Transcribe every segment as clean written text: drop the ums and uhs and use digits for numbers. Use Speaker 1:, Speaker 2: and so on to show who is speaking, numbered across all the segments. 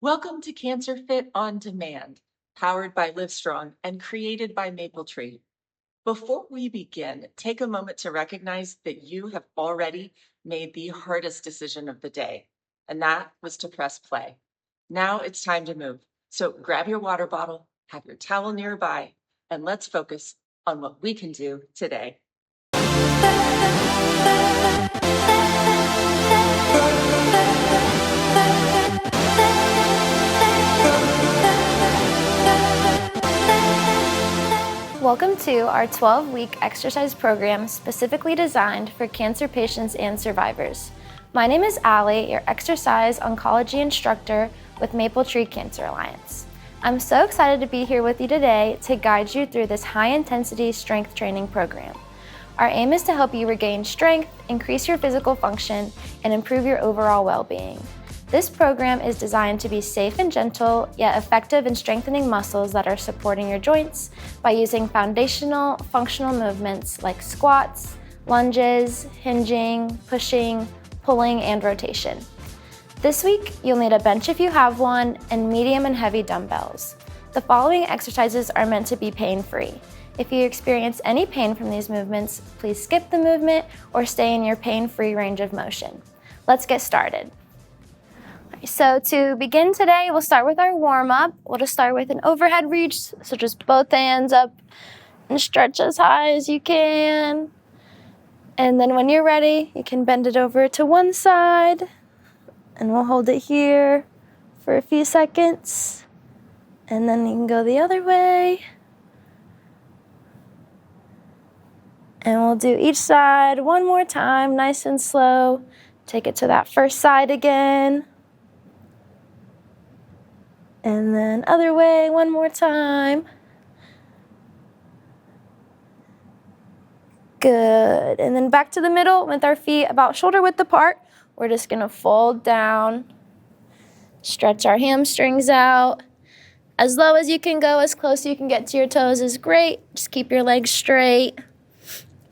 Speaker 1: Welcome to Cancer Fit on Demand, powered by Livestrong and created by Mapletree. Before we begin, take a moment to recognize that you have already made the hardest decision of the day, and that was to press play. Now it's time to move. So grab your water bottle, have your towel nearby, and let's focus on what we can do today.
Speaker 2: Welcome to our 12-week exercise program specifically designed for cancer patients and survivors. My name is Allie, your exercise oncology instructor with Mapletree Cancer Alliance. I'm so excited to be here with you today to guide you through this high-intensity strength training program. Our aim is to help you regain strength, increase your physical function, and improve your overall well-being. This program is designed to be safe and gentle, yet effective in strengthening muscles that are supporting your joints by using foundational, functional movements like squats, lunges, hinging, pushing, pulling, and rotation. This week, you'll need a bench if you have one, and medium and heavy dumbbells. The following exercises are meant to be pain-free. If you experience any pain from these movements, please skip the movement or stay in your pain-free range of motion. Let's get started. So to begin today, we'll start with our warm-up. We'll just start with an overhead reach, so just both hands up and stretch as high as you can. And then when you're ready, you can bend it over to one side, and we'll hold it here for a few seconds. And then you can go the other way. And we'll do each side one more time, nice and slow. Take it to that first side again. And then other way, one more time. Good. And then back to the middle with our feet about shoulder width apart. We're just gonna fold down, stretch our hamstrings out. As low as you can go, as close as you can get to your toes is great. Just keep your legs straight.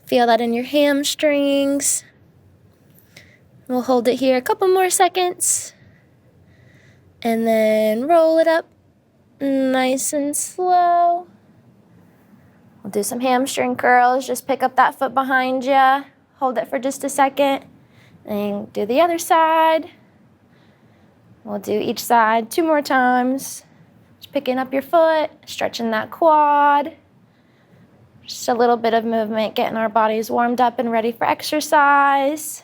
Speaker 2: Feel that in your hamstrings. We'll hold it here a couple more seconds. And then roll it up nice and slow. We'll do some hamstring curls. Just pick up that foot behind you. Hold it for just a second. And do the other side. We'll do each side 2 more times. Just picking up your foot, stretching that quad. Just a little bit of movement, getting our bodies warmed up and ready for exercise.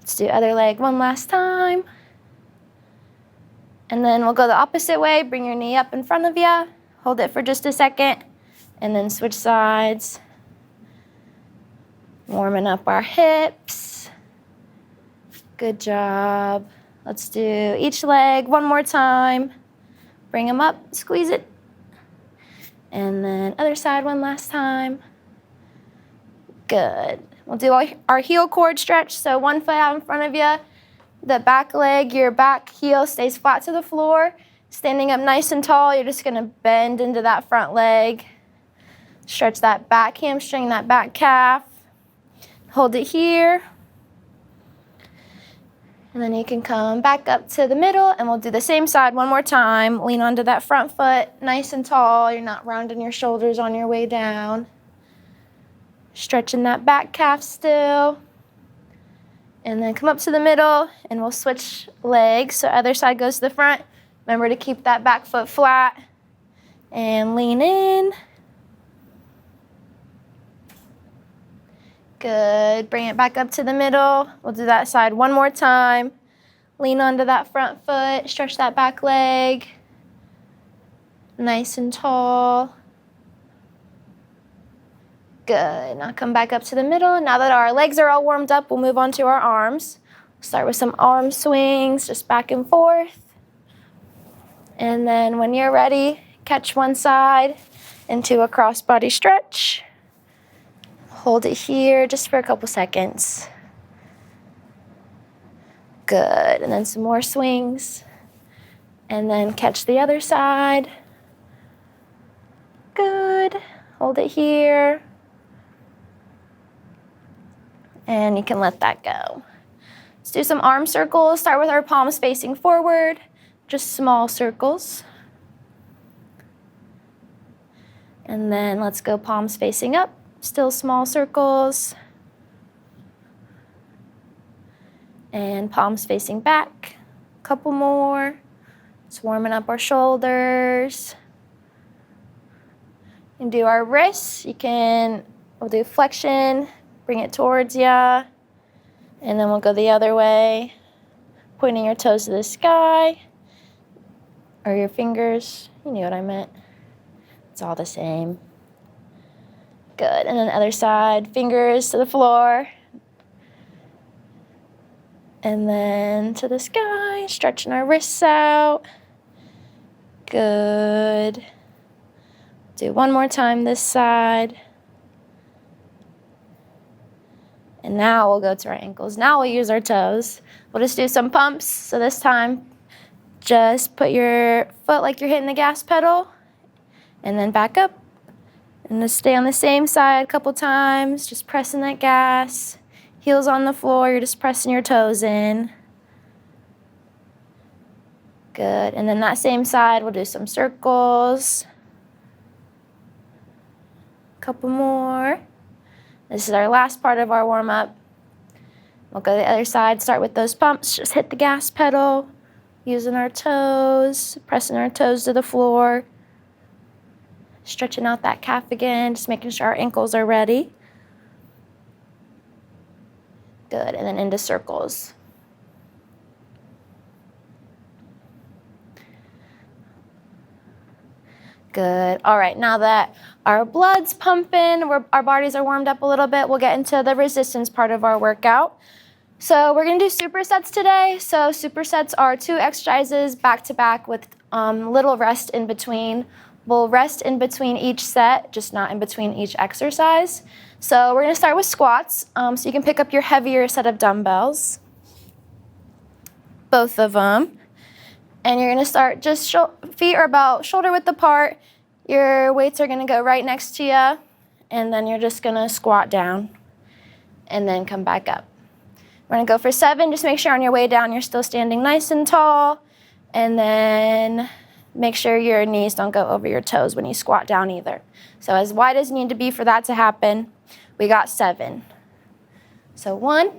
Speaker 2: Let's do other leg one last time. And then we'll go the opposite way. Bring your knee up in front of you. Hold it for just a second. And then switch sides. Warming up our hips. Good job. Let's do each leg one more time. Bring them up, squeeze it. And then other side one last time. Good. We'll do our heel cord stretch. So one foot out in front of you. The back leg, your back heel stays flat to the floor. Standing up nice and tall, you're just gonna bend into that front leg. Stretch that back hamstring, that back calf. Hold it here. And then you can come back up to the middle, and we'll do the same side one more time. Lean onto that front foot, nice and tall. You're not rounding your shoulders on your way down. Stretching that back calf still. And then come up to the middle, and we'll switch legs. So other side goes to the front. Remember to keep that back foot flat. And lean in. Good. Bring it back up to the middle. We'll do that side one more time. Lean onto that front foot. Stretch that back leg. Nice and tall. Good. Now come back up to the middle. Now that our legs are all warmed up, we'll move on to our arms. Start with some arm swings, just back and forth. And then when you're ready, catch one side into a crossbody stretch. Hold it here just for a couple seconds. Good. And then some more swings. And then catch the other side. Good. Hold it here. And you can let that go. Let's do some arm circles. Start with our palms facing forward, just small circles. And then let's go palms facing up, still small circles. And palms facing back, a couple more. Just warming up our shoulders. And do our wrists. We'll do flexion, bring it towards ya. And then we'll go the other way, pointing your toes to the sky, or your fingers. You knew what I meant. It's all the same. Good, and then the other side, fingers to the floor. And then to the sky, stretching our wrists out. Good. Do one more time this side. And now we'll go to our ankles. Now we'll use our toes. We'll just do some pumps. So this time, just put your foot like you're hitting the gas pedal, and then back up. And just stay on the same side a couple times, just pressing that gas. Heels on the floor, you're just pressing your toes in. Good, and then that same side, we'll do some circles. Couple more. This is our last part of our warm-up. We'll go to the other side, start with those pumps, just hit the gas pedal, using our toes, pressing our toes to the floor, stretching out that calf again, just making sure our ankles are ready. Good, and then into circles. Good. All right, now that our blood's pumping, our bodies are warmed up a little bit, we'll get into the resistance part of our workout. So we're going to do supersets today. So supersets are 2 exercises back to back with little rest in between. We'll rest in between each set, just not in between each exercise. So we're going to start with squats. So you can pick up your heavier set of dumbbells, both of them. And you're going to start just feet are about shoulder width apart. Your weights are going to go right next to you. And then you're just going to squat down and then come back up. We're going to go for 7. Just make sure on your way down you're still standing nice and tall. And then make sure your knees don't go over your toes when you squat down either. So as wide as you need to be for that to happen, we got 7. So 1,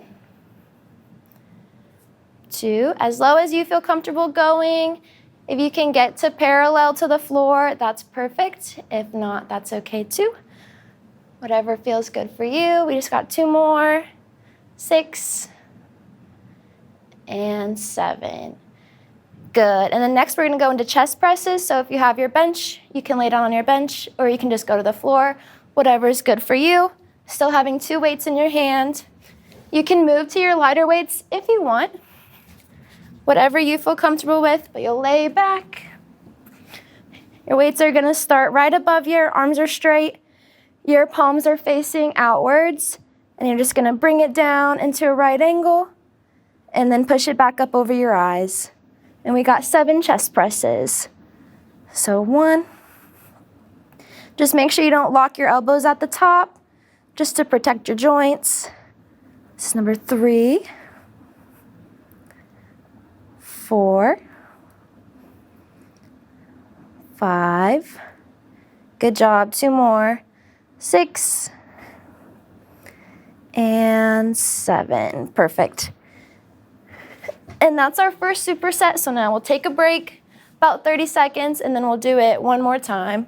Speaker 2: 2, as low as you feel comfortable going. If you can get to parallel to the floor, that's perfect. If not, that's okay too. Whatever feels good for you. We just got 2 more. 6 and 7. Good. And then next we're going to go into chest presses. So if you have your bench, you can lay down on your bench, or you can just go to the floor. Whatever is good for you. Still having 2 weights in your hand. You can move to your lighter weights if you want. Whatever you feel comfortable with, but you'll lay back. Your weights are going to start right above you. Your arms are straight. Your palms are facing outwards. And you're just going to bring it down into a right angle and then push it back up over your eyes. And we got 7 chest presses. So 1. Just make sure you don't lock your elbows at the top, just to protect your joints. This is number 3. 4, 5, good job, 2 more, 6, and 7, perfect. And that's our first superset, so now we'll take a break, about 30 seconds, and then we'll do it one more time.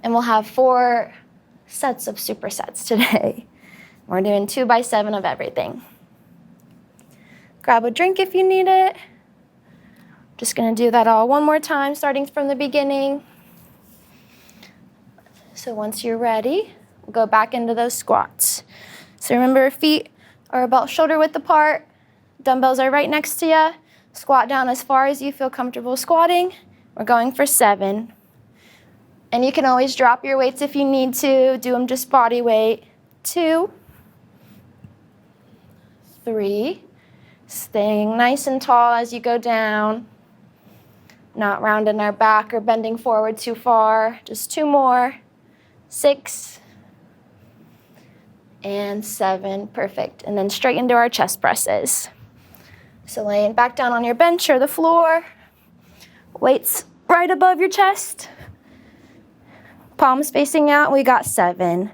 Speaker 2: And we'll have 4 sets of supersets today. We're doing 2 by 7 of everything. Grab a drink if you need it. Just going to do that all one more time, starting from the beginning. So once you're ready, we'll go back into those squats. So remember, feet are about shoulder width apart. Dumbbells are right next to you. Squat down as far as you feel comfortable squatting. We're going for 7. And you can always drop your weights if you need to. Do them just body weight. 2, 3. Staying nice and tall as you go down. Not rounding our back or bending forward too far. Just 2 more. 6 and 7. Perfect. And then straight into our chest presses. So laying back down on your bench or the floor, weights right above your chest, palms facing out. We got 7.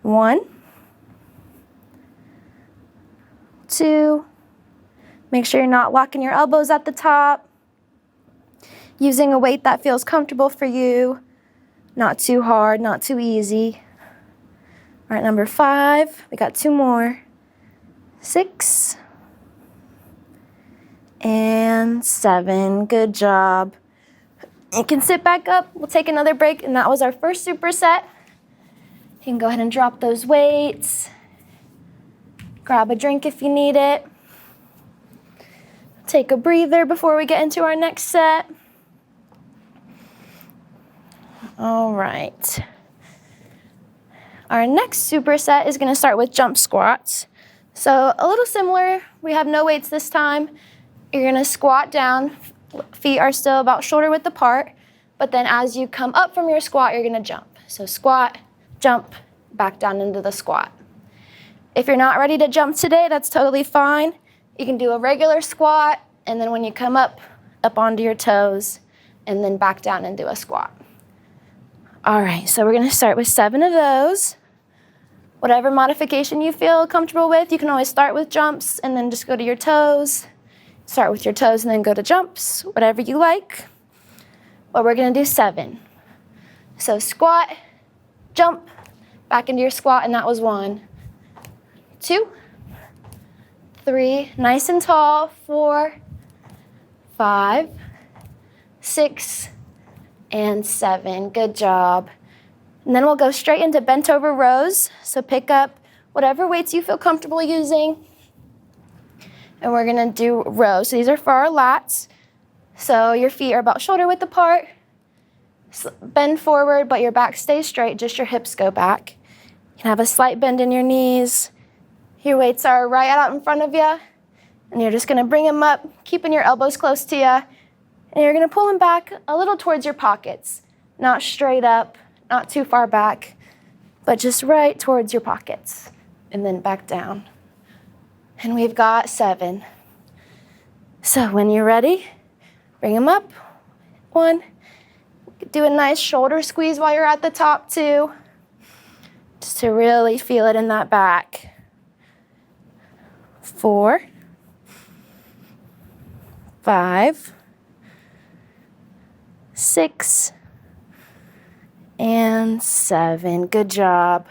Speaker 2: 1, 2, make sure you're not locking your elbows at the top, using a weight that feels comfortable for you, not too hard, not too easy. All right, number 5, we got 2 more. 6 and 7, good job. You can sit back up, we'll take another break, and that was our first superset. You can go ahead and drop those weights. Grab a drink if you need it. Take a breather before we get into our next set. All right. Our next superset is going to start with jump squats. So a little similar, we have no weights this time. You're going to squat down, feet are still about shoulder width apart, but then as you come up from your squat, you're going to jump. So squat, jump, back down into the squat. If you're not ready to jump today, that's totally fine. You can do a regular squat, and then when you come up onto your toes, and then back down and do a squat. All right, so we're going to start with 7 of those. Whatever modification you feel comfortable with, you can always start with jumps and then just go to your toes. Start with your toes and then go to jumps, whatever you like. But we're going to do 7. So squat, jump, back into your squat, and that was 1, 2, 3, nice and tall, 4, 5, 6, and 7. Good job. And then we'll go straight into bent over rows. So pick up whatever weights you feel comfortable using. And we're going to do rows. So these are for our lats. So your feet are about shoulder width apart. Bend forward, but your back stays straight, just your hips go back. You can have a slight bend in your knees. Your weights are right out in front of you. And you're just going to bring them up, keeping your elbows close to you. And you're going to pull them back a little towards your pockets. Not straight up, not too far back, but just right towards your pockets. And then back down. And we've got 7. So when you're ready, bring them up. 1. Do a nice shoulder squeeze while you're at the top too, just to really feel it in that back. 4, 5, 6, and 7. Good job.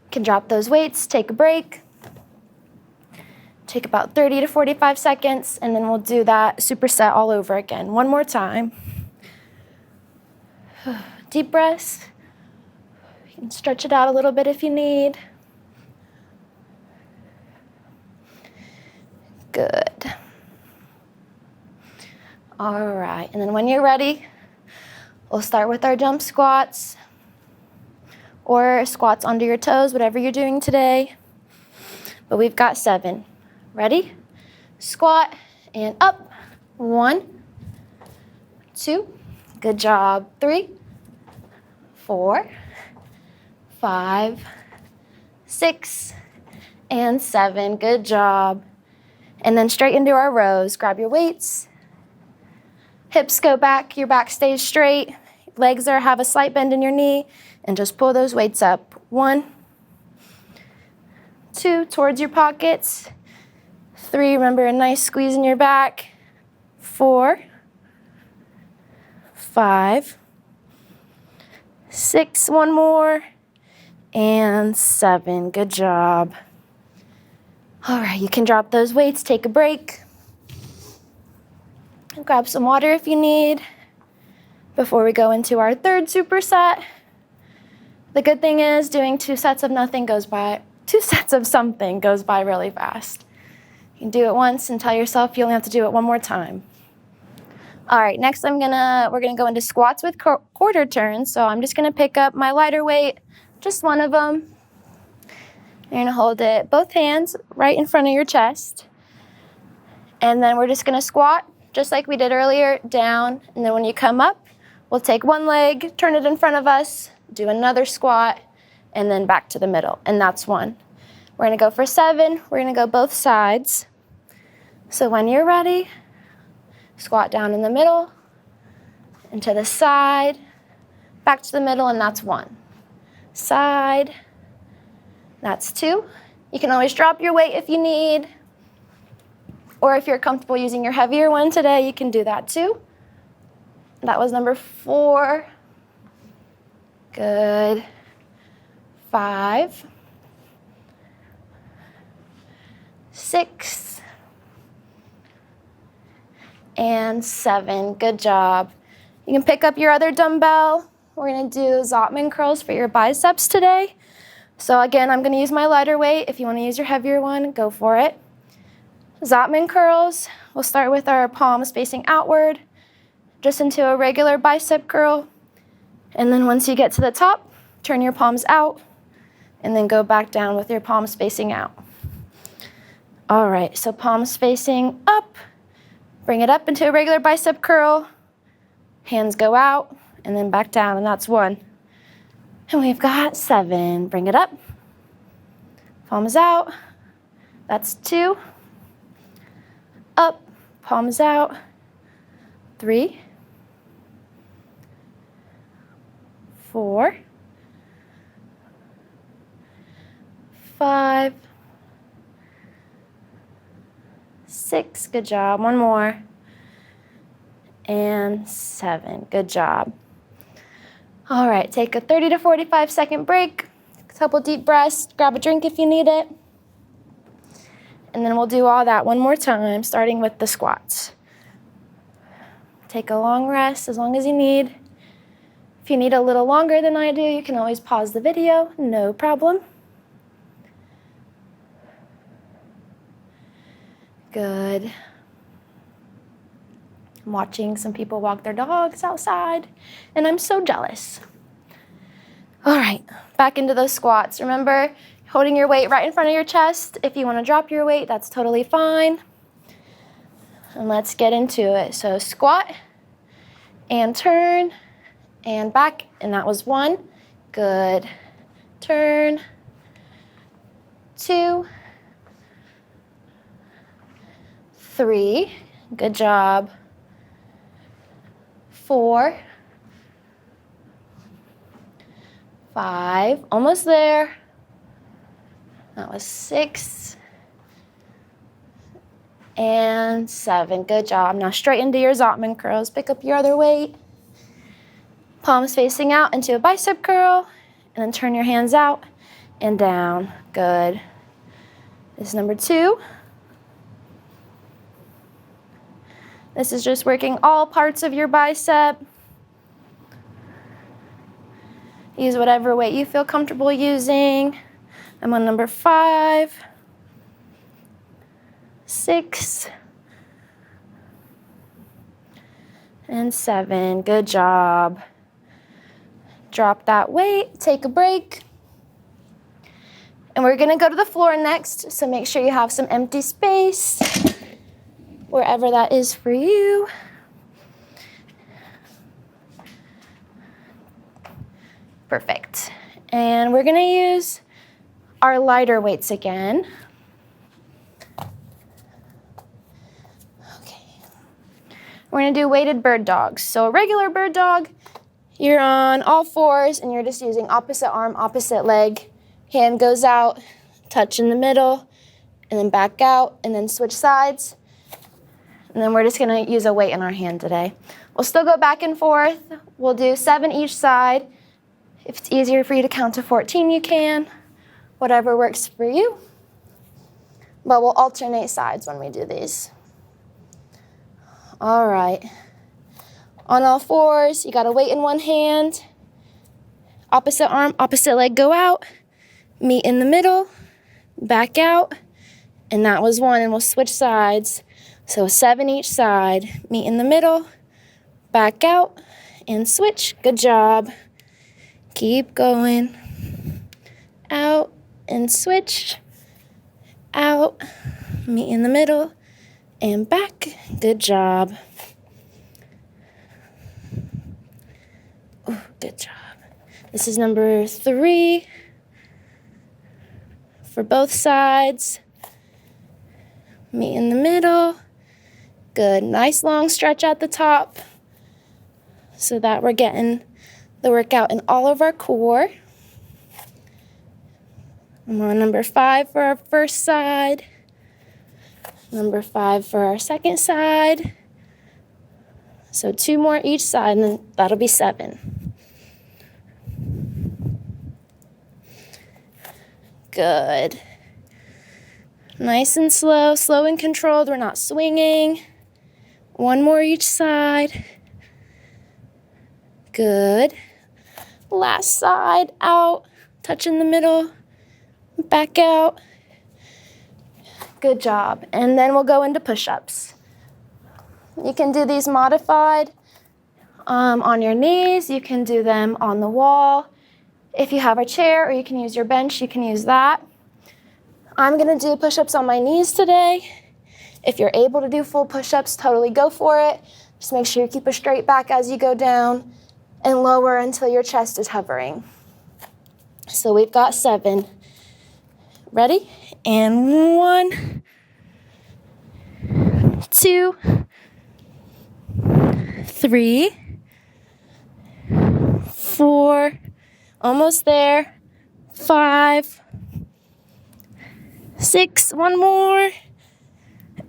Speaker 2: You can drop those weights, take a break. Take about 30 to 45 seconds, and then we'll do that superset all over again. One more time. Deep breaths. You can stretch it out a little bit if you need. Good. All right, and then when you're ready, we'll start with our jump squats or squats onto your toes, whatever you're doing today. But we've got 7. Ready? Squat and up. 1, 2. Good job. 3, 4, 5, 6, and 7. Good job. And then straight into our rows. Grab your weights. Hips go back. Your back stays straight. Legs have a slight bend in your knee. And just pull those weights up. 1, 2, towards your pockets. 3, remember a nice squeeze in your back. 4, 5, 6, one more, and 7. Good job. All right, you can drop those weights, take a break. Grab some water if you need before we go into our third superset. The good thing is doing 2 sets of something goes by really fast. You can do it once and tell yourself you only have to do it one more time. All right, next we're gonna go into squats with quarter turns. So I'm just gonna pick up my lighter weight, just one of them. You're gonna hold it, both hands right in front of your chest. And then we're just gonna squat, just like we did earlier, down. And then when you come up, we'll take one leg, turn it in front of us, do another squat, and then back to the middle. And that's 1. We're gonna go for 7. We're gonna go both sides. So when you're ready, squat down in the middle, and to the side, back to the middle, and that's 1. Side, that's 2. You can always drop your weight if you need, or if you're comfortable using your heavier one today, you can do that too. That was number 4. Good. 5, 6, and 7. Good job. You can pick up your other dumbbell. We're going to do Zotman curls for your biceps today. So again, I'm going to use my lighter weight. If you want to use your heavier one, go for it. Zotman curls, we'll start with our palms facing outward, just into a regular bicep curl. And then once you get to the top, turn your palms out, and then go back down with your palms facing out. All right, so palms facing up, bring it up into a regular bicep curl, hands go out, and then back down, and that's 1. And we've got 7, bring it up, palms out, that's 2, up, palms out, 3, 4, 5, 6, good job, 1 more, and 7, good job. All right, take a 30 to 45 second break, a couple deep breaths, grab a drink if you need it, and then we'll do all that one more time, starting with the squats. Take a long rest as long as you need. If you need a little longer than I do, you can always pause the video, no problem. Good. I'm watching some people walk their dogs outside, and I'm so jealous. All right, back into those squats. Remember, holding your weight right in front of your chest. If you want to drop your weight, that's totally fine. And let's get into it. So squat, and turn, and back, and that was 1. Good. Turn, 2, 3, good job. 4, 5, almost there. That was 6, and 7, good job. Now straight into your Zotman curls. Pick up your other weight. Palms facing out into a bicep curl, and then turn your hands out and down. Good. This is number 2. This is just working all parts of your bicep. Use whatever weight you feel comfortable using. I'm on number 5, 6, and 7. Good job. Drop that weight, take a break. And we're gonna go to the floor next, so make sure you have some empty space, wherever that is for you. Perfect. And we're gonna use our lighter weights again. Okay. We're gonna do weighted bird dogs. So a regular bird dog, you're on all fours and you're just using opposite arm, opposite leg. Hand goes out, touch in the middle, and then back out, and then switch sides. And then we're just gonna use a weight in our hand today. We'll still go back and forth. We'll do 7 each side. If it's easier for you to count to 14, you can. Whatever works for you. But we'll alternate sides when we do these. All right. On all fours, you got a weight in one hand. Opposite arm, opposite leg go out. Meet in the middle, back out. And that was 1, and we'll switch sides. So 7 each side. Meet in the middle, back out, and switch. Good job. Keep going. Out and switch. Out, meet in the middle, and back. Good job. Ooh, good job. This is number 3 for both sides. Meet in the middle, Good. Nice long stretch at the top so that we're getting the workout in all of our core. I'm on number 5 for our first side. Number 5 for our second side. So 2 more each side, and then that'll be 7. Good. Nice and slow, slow and controlled. We're not swinging. 1 more each side. Good. Last side, out, touch in the middle, back out. Good job. And then we'll go into push-ups. You can do these modified on your knees. You can do them on the wall. If you have a chair or you can use your bench, you can use that. I'm going to do push-ups on my knees today. If you're able to do full push-ups, totally go for it. Just make sure you keep a straight back as you go down and lower until your chest is hovering. So we've got 7. Ready? And 1, 2, 3, 4, almost there, 5, 6, 1 more,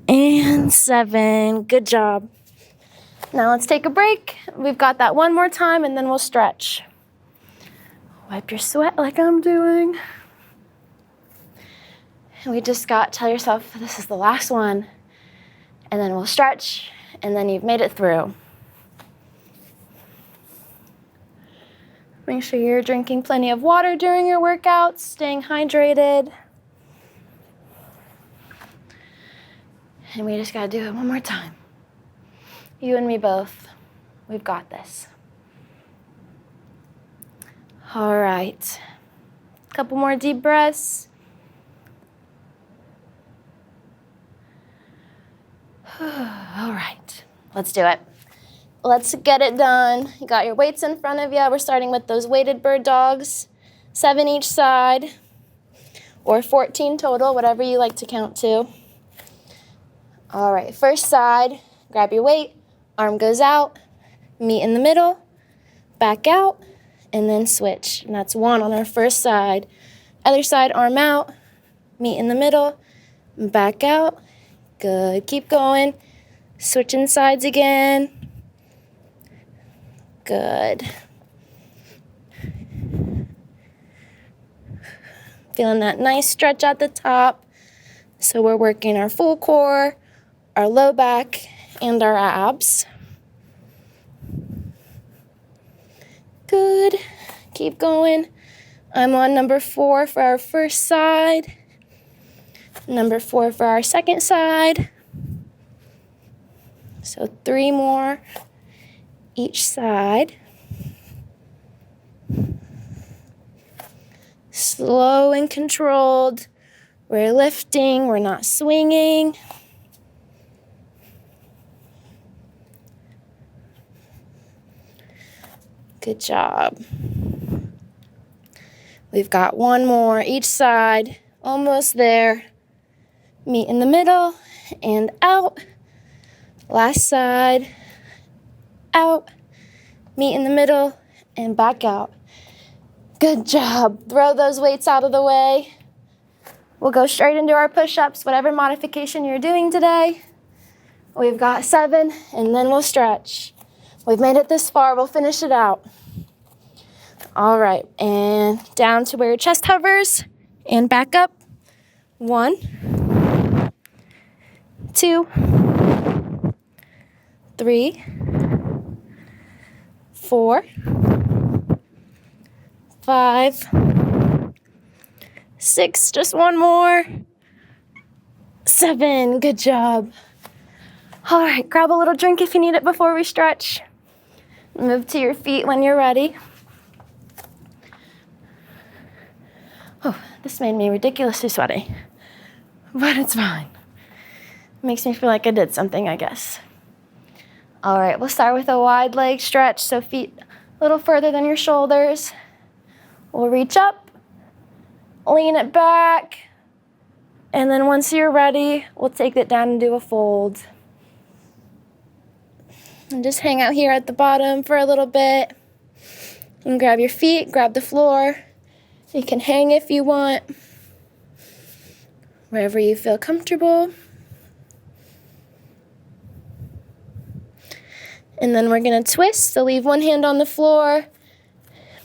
Speaker 2: and 7. Good job. Now let's take a break. We've got that 1 more time, and then we'll stretch. Wipe your sweat like I'm doing. And we just tell yourself this is the last one, and then we'll stretch, and then you've made it through. Make sure you're drinking plenty of water during your workouts, staying hydrated. And we just gotta do it 1 more time. You and me both. We've got this. All right. A couple more deep breaths. All right. Let's do it. Let's get it done. You got your weights in front of you. We're starting with those weighted bird dogs. 7 each side, or 14 total, whatever you like to count to. All right, first side, grab your weight, arm goes out, meet in the middle, back out, and then switch. And that's 1 on our first side. Other side, arm out, meet in the middle, back out. Good, keep going. Switching sides again. Good. Feeling that nice stretch at the top. So we're working our full core, our low back, and our abs. Good. Keep going. I'm on number 4 for our first side. Number 4 for our second side. So 3 more each side. Slow and controlled. We're lifting, we're not swinging. Good job. We've got 1 more each side, almost there. Meet in the middle and out. Last side, out. Meet in the middle and back out. Good job. Throw those weights out of the way. We'll go straight into our push-ups, whatever modification you're doing today. We've got 7, and then we'll stretch. We've made it this far. We'll finish it out. All right, and down to where your chest hovers, and back up. 1, 2, 3, 4, 5, 6, just 1 more. 7, good job. All right, grab a little drink if you need it before we stretch. Move to your feet when you're ready. Oh, this made me ridiculously sweaty, but it's fine. Makes me feel like I did something, I guess. All right, we'll start with a wide leg stretch, so feet a little further than your shoulders. We'll reach up, lean it back, and then once you're ready, we'll take it down and do a fold. And just hang out here at the bottom for a little bit. And grab your feet, grab the floor. You can hang if you want, wherever you feel comfortable. And then we're going to twist. So leave one hand on the floor.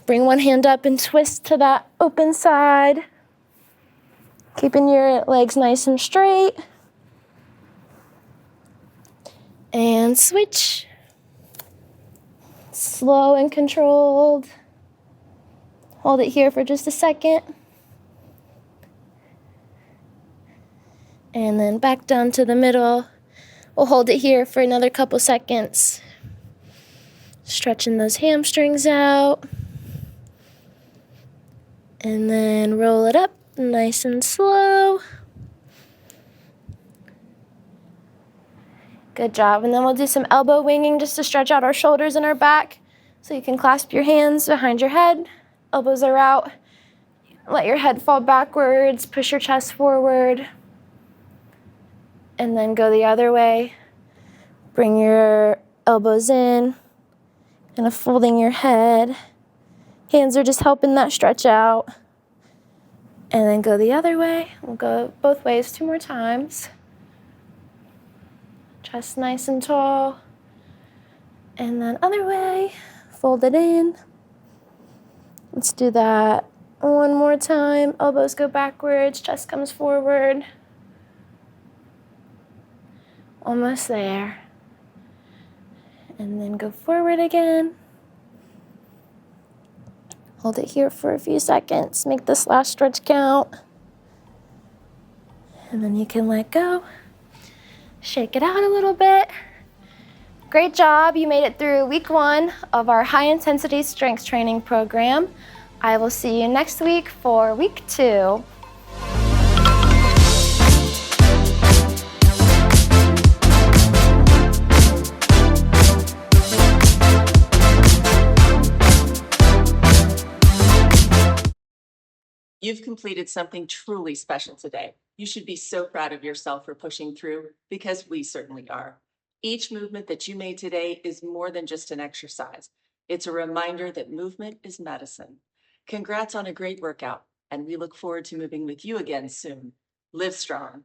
Speaker 2: Bring one hand up and twist to that open side. Keeping your legs nice and straight. And switch. Slow and controlled. Hold it here for just a second. And then back down to the middle. We'll hold it here for another couple seconds. Stretching those hamstrings out. And then roll it up nice and slow. Good job. And then we'll do some elbow winging just to stretch out our shoulders and our back. So you can clasp your hands behind your head. Elbows are out. Let your head fall backwards. Push your chest forward. And then go the other way. Bring your elbows in. Kind of folding your head. Hands are just helping that stretch out. And then go the other way. We'll go both ways 2 more times. Chest nice and tall. And then other way. Fold it in. Let's do that one more time. Elbows go backwards. Chest comes forward. Almost there. And then go forward again. Hold it here for a few seconds. Make this last stretch count. And then you can let go. Shake it out a little bit. Great job. You made it through week 1 of our high intensity strength training program. I will see you next week for week 2.
Speaker 1: You've completed something truly special today. You should be so proud of yourself for pushing through, because we certainly are. Each movement that you made today is more than just an exercise. It's a reminder that movement is medicine. Congrats on a great workout, and we look forward to moving with you again soon. Live strong.